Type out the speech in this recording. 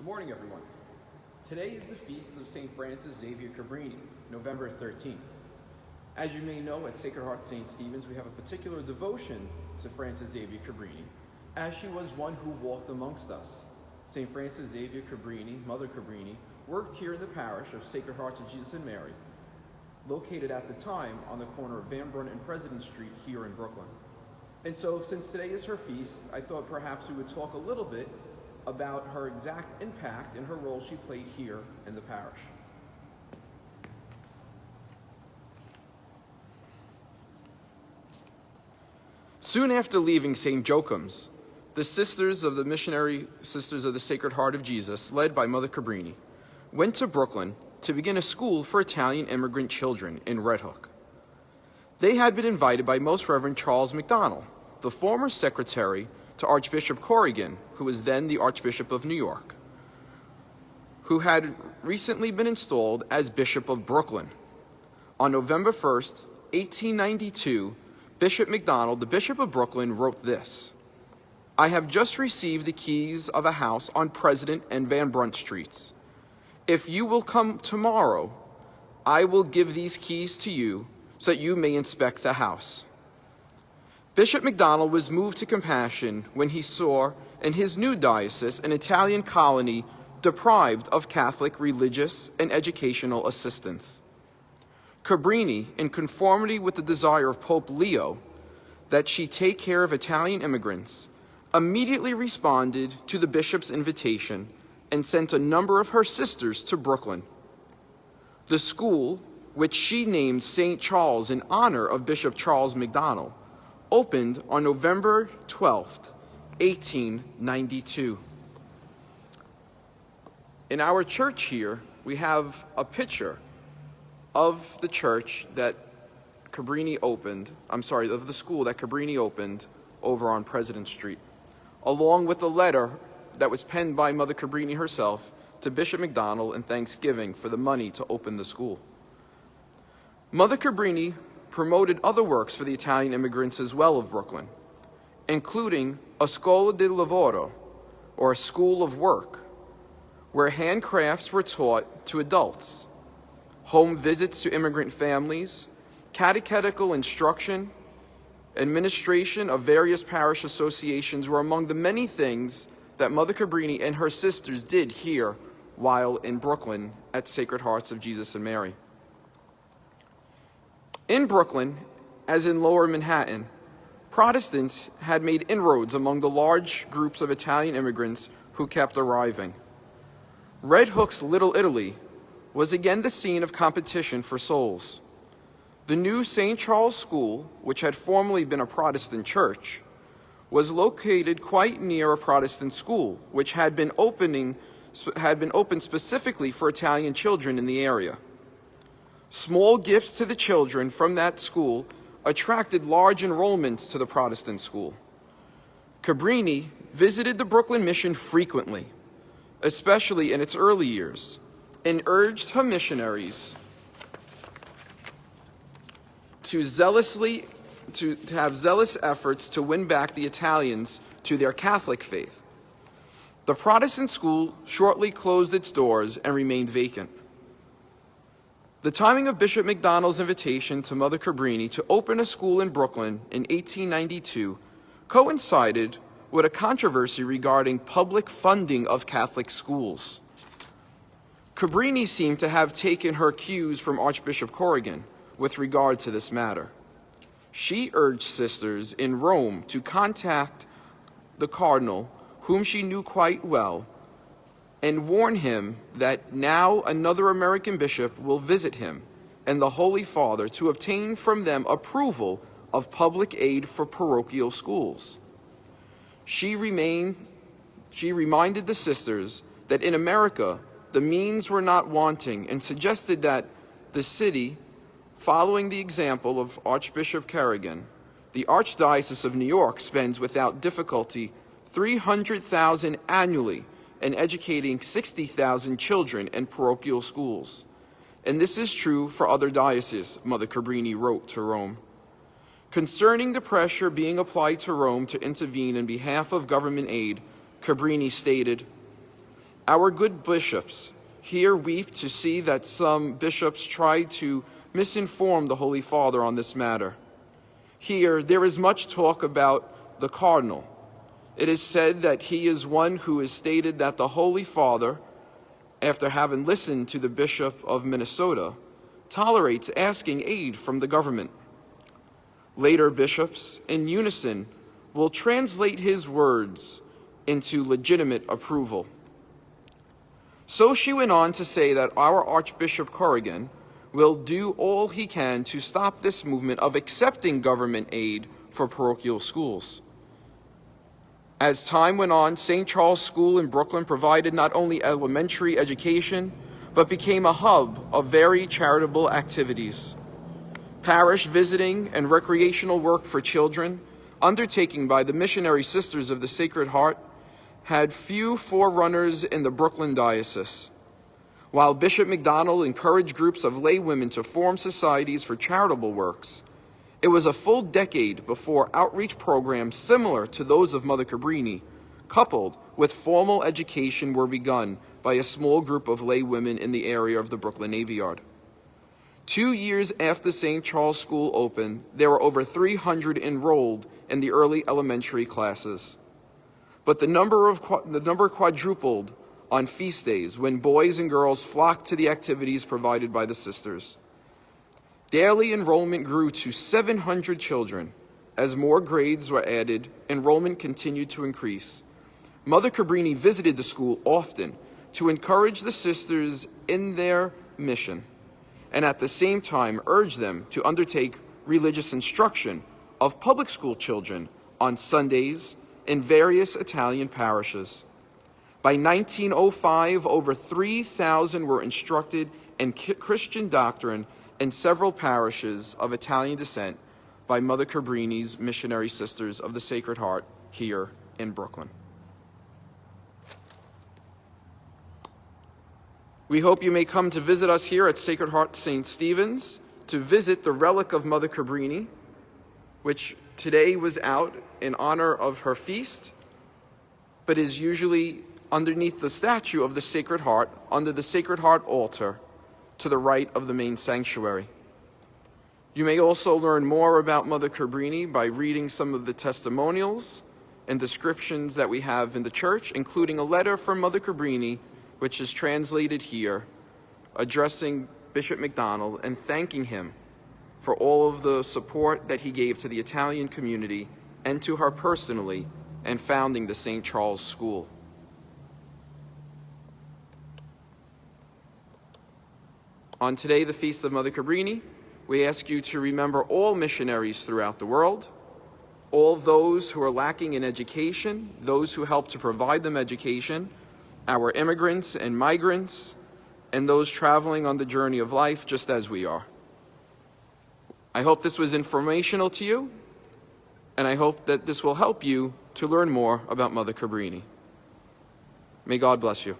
Good morning, everyone. Today is the feast of St. Francis Xavier Cabrini, November 13th. As you may know, at Sacred Heart St. Stephen's, we have a particular devotion to Francis Xavier Cabrini, as she was one who walked amongst us. St. Francis Xavier Cabrini, Mother Cabrini, worked here in the parish of Sacred Hearts of Jesus and Mary, located at the time on the corner of Van Brunt and President Street here in Brooklyn. And so, since today is her feast, I thought perhaps we would talk a little bit about her exact impact and her role she played here in the parish. Soon after leaving St. Joachim's, the Sisters of the Missionary Sisters of the Sacred Heart of Jesus, led by Mother Cabrini, went to Brooklyn to begin a school for Italian immigrant children in Red Hook. They had been invited by Most Reverend Charles McDonald, the former secretary to Archbishop Corrigan, who was then the Archbishop of New York, who had recently been installed as Bishop of Brooklyn. On November 1st, 1892, Bishop McDonald, the Bishop of Brooklyn, wrote this: "I have just received the keys of a house on President and Van Brunt Streets. If you will come tomorrow, I will give these keys to you so that you may inspect the house." Bishop McDonald was moved to compassion when he saw in his new diocese an Italian colony deprived of Catholic religious and educational assistance. Cabrini, in conformity with the desire of Pope Leo that she take care of Italian immigrants, immediately responded to the bishop's invitation and sent a number of her sisters to Brooklyn. The school, which she named St. Charles in honor of Bishop Charles McDonald, opened on November 12th, 1892. In our church here, we have a picture of the church that Cabrini opened, of the school that Cabrini opened over on President Street, along with a letter that was penned by Mother Cabrini herself to Bishop McDonald in thanksgiving for the money to open the school. Mother Cabrini promoted other works for the Italian immigrants as well of Brooklyn, including a Scuola di Lavoro, or a school of work, where handcrafts were taught to adults, home visits to immigrant families, catechetical instruction, administration of various parish associations were among the many things that Mother Cabrini and her sisters did here while in Brooklyn at Sacred Hearts of Jesus and Mary. In Brooklyn, as in Lower Manhattan, Protestants had made inroads among the large groups of Italian immigrants who kept arriving. Red Hook's Little Italy was again the scene of competition for souls. The new St. Charles School, which had formerly been a Protestant church, was located quite near a Protestant school, which had been opened specifically for Italian children in the area. Small gifts to the children from that school attracted large enrollments to the Protestant school. Cabrini visited the Brooklyn Mission frequently, especially in its early years, and urged her missionaries to have zealous efforts to win back the Italians to their Catholic faith. The Protestant school shortly closed its doors and remained vacant. The timing of Bishop McDonald's invitation to Mother Cabrini to open a school in Brooklyn in 1892 coincided with a controversy regarding public funding of Catholic schools. Cabrini seemed to have taken her cues from Archbishop Corrigan with regard to this matter. She urged sisters in Rome to contact the cardinal, whom she knew quite well, and warn him that now another American bishop will visit him and the Holy Father to obtain from them approval of public aid for parochial schools. She reminded the sisters that in America the means were not wanting and suggested that the city, following the example of Archbishop Corrigan, the Archdiocese of New York spends without difficulty $300,000 annually in educating 60,000 children in parochial schools. And this is true for other dioceses, Mother Cabrini wrote to Rome. Concerning the pressure being applied to Rome to intervene in behalf of government aid, Cabrini stated, Our good bishops here weep to see that some bishops try to misinform the Holy Father on this matter. Here, there is much talk about the cardinal. It is said that he is one who has stated that the Holy Father, after having listened to the Bishop of Minnesota, tolerates asking aid from the government. Later bishops, in unison, will translate his words into legitimate approval. So she went on to say that our Archbishop Corrigan will do all he can to stop this movement of accepting government aid for parochial schools. As time went on, St. Charles School in Brooklyn provided not only elementary education, but became a hub of varied charitable activities. Parish visiting and recreational work for children, undertaken by the Missionary Sisters of the Sacred Heart, had few forerunners in the Brooklyn diocese. While Bishop McDonald encouraged groups of laywomen to form societies for charitable works, it was a full decade before outreach programs similar to those of Mother Cabrini, coupled with formal education, were begun by a small group of laywomen in the area of the Brooklyn Navy Yard. 2 years after St. Charles School opened, there were over 300 enrolled in the early elementary classes. But the number quadrupled on feast days when boys and girls flocked to the activities provided by the sisters. Daily enrollment grew to 700 children. As more grades were added, enrollment continued to increase. Mother Cabrini visited the school often to encourage the sisters in their mission, and at the same time urged them to undertake religious instruction of public school children on Sundays in various Italian parishes. By 1905, over 3,000 were instructed in Christian doctrine in several parishes of Italian descent by Mother Cabrini's Missionary Sisters of the Sacred Heart here in Brooklyn. We hope you may come to visit us here at Sacred Heart St. Stephen's to visit the relic of Mother Cabrini, which today was out in honor of her feast, but is usually underneath the statue of the Sacred Heart, under the Sacred Heart altar, to the right of the main sanctuary. You may also learn more about Mother Cabrini by reading some of the testimonials and descriptions that we have in the church, including a letter from Mother Cabrini, which is translated here, addressing Bishop McDonald and thanking him for all of the support that he gave to the Italian community and to her personally in founding the St. Charles School. On today, the Feast of Mother Cabrini, we ask you to remember all missionaries throughout the world, all those who are lacking in education, those who help to provide them education, our immigrants and migrants, and those traveling on the journey of life just as we are. I hope this was informational to you, and I hope that this will help you to learn more about Mother Cabrini. May God bless you.